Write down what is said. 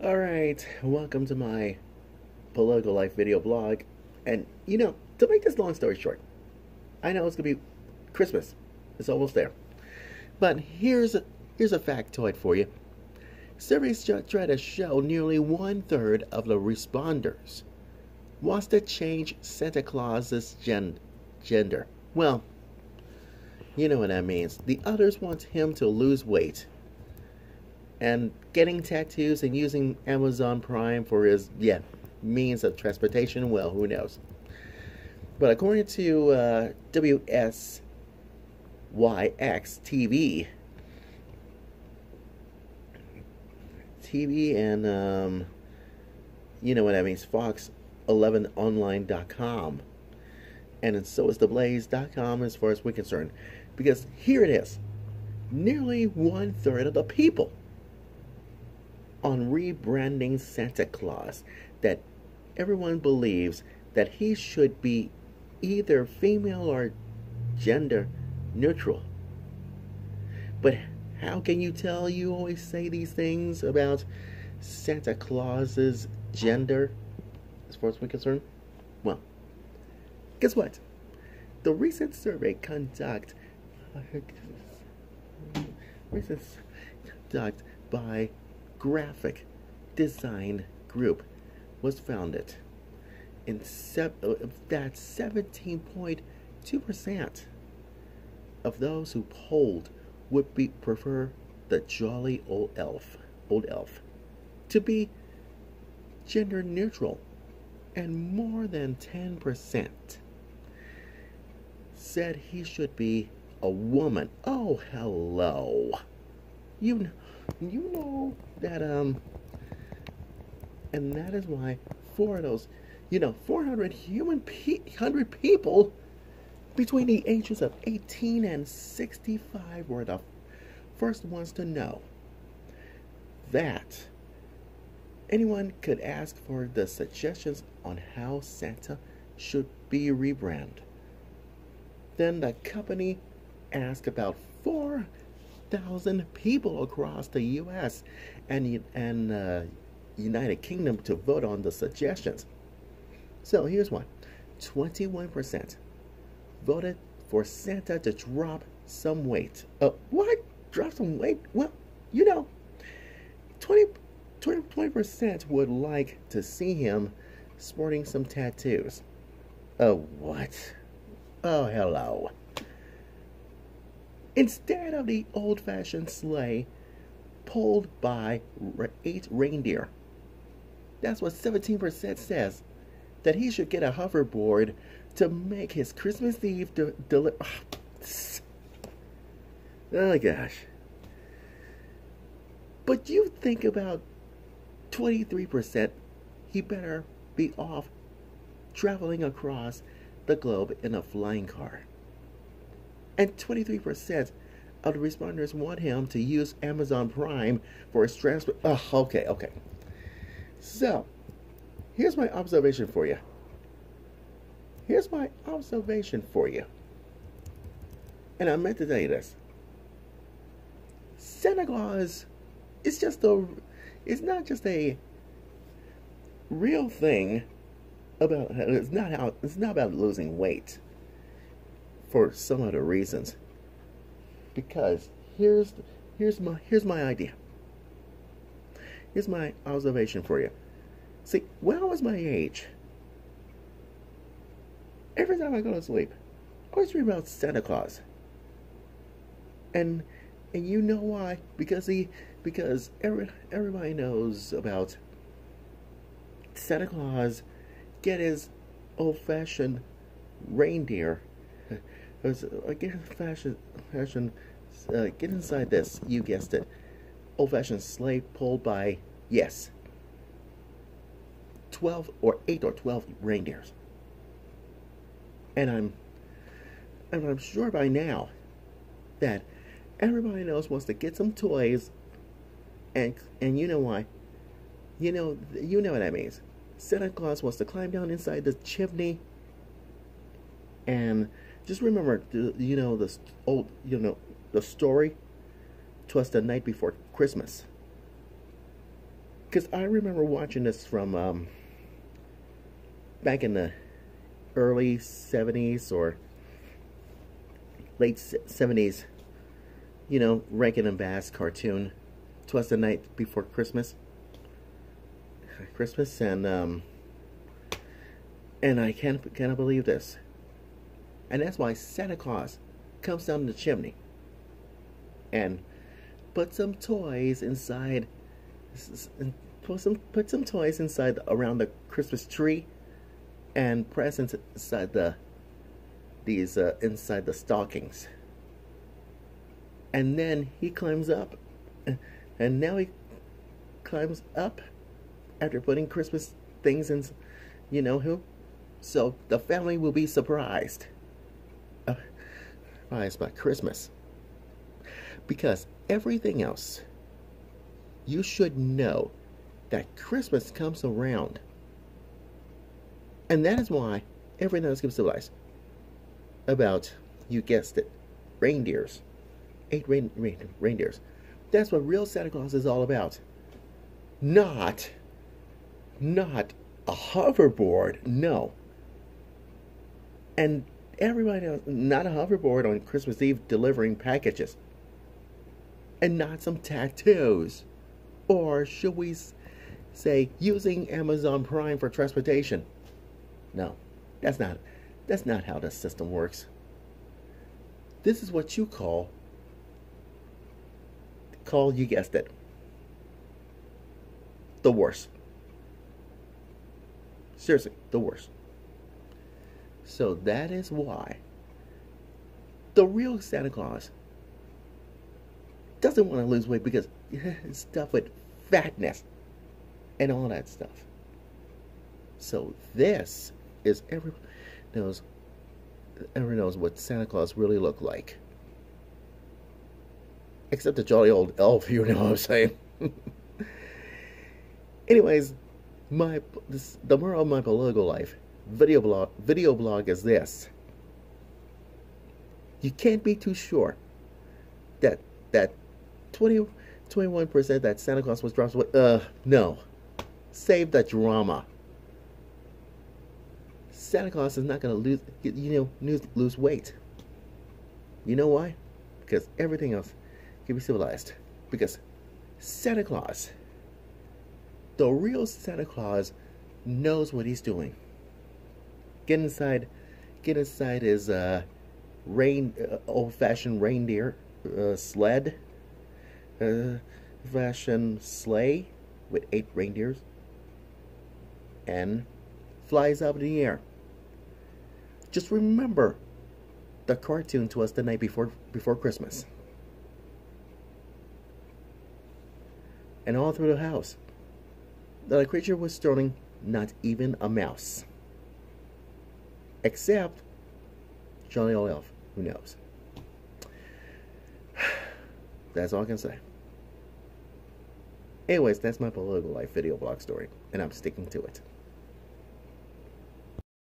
Alright, welcome to my political life video blog. And to make this long story short, I know it's gonna be Christmas. It's almost there. But here's a factoid for you. Surveys try to show nearly 1/3 of the responders wants to change Santa Claus's gender. Well, you know what that means. The others want him to lose weight. And getting tattoos and using Amazon Prime for his, means of transportation, well, who knows. But according to WSYX TV and, you know what that means, Fox11online.com. And so is theblaze.com as far as we're concerned. Because here it is. Nearly 1/3 of the people on rebranding Santa Claus that everyone believes that he should be either female or gender neutral. But how can you tell you always say these things about Santa Claus's gender as far as we're concerned? Well, guess what? The recent survey conducted by Graphic Design Group was founded in that 17.2% of those who polled would prefer the jolly old elf to be gender neutral, and more than 10% said he should be a woman. Oh, hello. You know that and that is why 400 people between the ages of 18 and 65 were the first ones to know that anyone could ask for the suggestions on how Santa should be rebranded. Then the company asked about 4,000 people across the U.S. and United Kingdom to vote on the suggestions. So here's one. 21% voted for Santa to drop some weight. What? Drop some weight? Well, 20% would like to see him sporting some tattoos. Oh, what? Oh, hello. Instead of the old-fashioned sleigh pulled by 8 reindeer. That's what 17% says. That he should get a hoverboard to make his Christmas Eve deliver. Oh my gosh. But you think about 23%, he better be off traveling across the globe in a flying car. And 23% of the responders want him to use Amazon Prime for his transport. Oh, okay. So, here's my observation for you. And I meant to tell you this. Santa Claus is it's not just a real thing it's not about losing weight for some other reasons. Because here's my idea. Here's my observation for you. See, when I was my age, every time I go to sleep, I always dream about Santa Claus. And you know why? Because everybody knows about Santa Claus get his old-fashioned reindeer. Get inside this. You guessed it. Old-fashioned sleigh pulled by 8 or 12 reindeers. And I'm sure by now that everybody knows wants to get some toys, and you know why? You know what that means. Santa Claus wants to climb down inside the chimney, and just remember, the story. 'Twas the night before Christmas. Because I remember watching this from back in the early 70s or late 70s, you know, Rankin and Bass cartoon. 'Twas the night before Christmas. And I cannot believe this. And that's why Santa Claus comes down the chimney and put some toys inside, put some toys inside around the Christmas tree, and presents inside inside the stockings. And then he climbs up, and now he climbs up after putting Christmas things in, you know who? So the family will be surprised. Surprised by Christmas. Because everything else, you should know that Christmas comes around. And that is why everything else gets civilized. About, you guessed it, reindeers. 8 reindeers. That's what real Santa Claus is all about. Not a hoverboard, no. And everybody else, not a hoverboard on Christmas Eve delivering packages. And not some tattoos. Or should we say using Amazon Prime for transportation? No, that's not how the system works. This is what you call, you guessed it, the worst. Seriously, the worst. So that is why the real Santa Claus doesn't want to lose weight, because it's stuff with fatness and all that stuff. So this is everyone knows what Santa Claus really looked like. Except the jolly old elf, you know what I'm saying. Anyways, the moral of my political life video blog is this: you can't be too sure that 21% that Santa Claus was dropped away. No, save the drama. Santa Claus is not going to lose weight. You know why? Because everything else can be civilized. Because Santa Claus, the real Santa Claus, knows what he's doing. Get inside his old-fashioned reindeer sled, fashioned sleigh with 8 reindeers, and flies up in the air. Just remember the cartoon to us the night before Christmas. And all through the house, the creature was stoning not even a mouse. Except Johnny Old Elf, who knows. That's all I can say. Anyways, that's my political life video blog story, and I'm sticking to it.